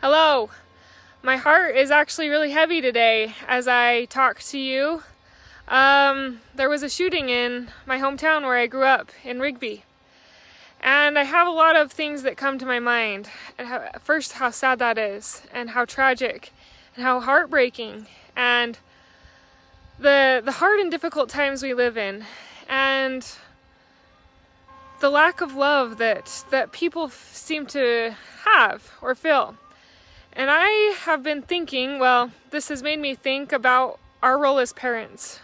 Hello. My heart is actually really heavy today as I talk to you. There was a shooting in my hometown where I grew up in Rigby. And I have a lot of things that come to my mind. And first, how sad that is, and how tragic, and how heartbreaking, and the hard and difficult times we live in, and the lack of love that people seem to have or feel. And I have been thinking, well, this has made me think about our role as parents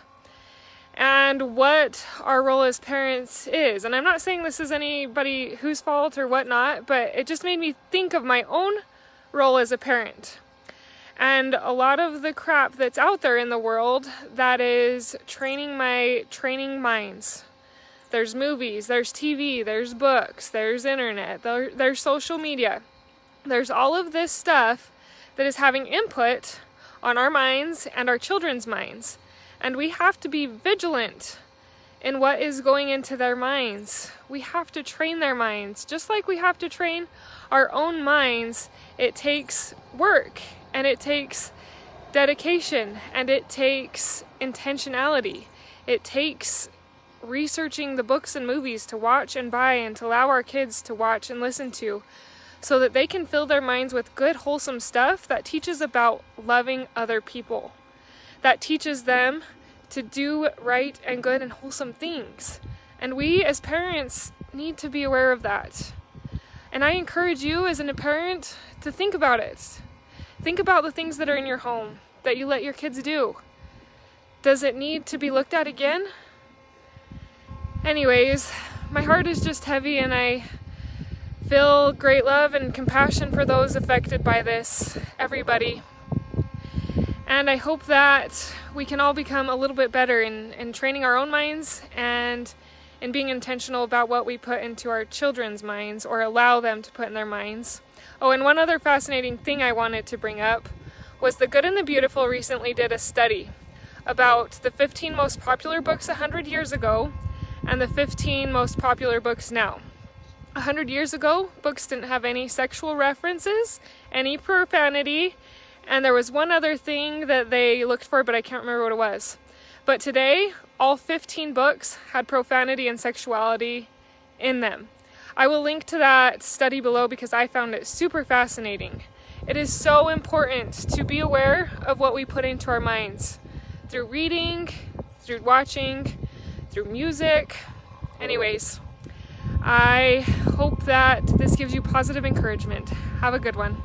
and what our role as parents is. And I'm not saying this is anybody whose fault or whatnot, but it just made me think of my own role as a parent. And a lot of the crap that's out there in the world that is training minds. There's movies, there's TV, there's books, there's internet, there's social media. There's all of this stuff that is having input on our minds and our children's minds. And we have to be vigilant in what is going into their minds. We have to train their minds. Just like we have to train our own minds, it takes work and it takes dedication and it takes intentionality. It takes researching the books and movies to watch and buy and to allow our kids to watch and listen to, so that they can fill their minds with good, wholesome stuff that teaches about loving other people, that teaches them to do right and good and wholesome things. And we as parents need to be aware of that. And I encourage you as a parent to think about it. Think about the things that are in your home that you let your kids do. Does it need to be looked at again? Anyways, my heart is just heavy, and I feel great love and compassion for those affected by this, everybody. And I hope that we can all become a little bit better in training our own minds and in being intentional about what we put into our children's minds or allow them to put in their minds. Oh, and one other fascinating thing I wanted to bring up was The Good and the Beautiful recently did a study about the 15 most popular books 100 years ago and the 15 most popular books now. 100 years ago, books didn't have any sexual references, any profanity, and there was one other thing that they looked for, but I can't remember what it was. But today, all 15 books had profanity and sexuality in them. I will link to that study below because I found it super fascinating. It is so important to be aware of what we put into our minds through reading, through watching, through music. Anyways, I hope that this gives you positive encouragement. Have a good one.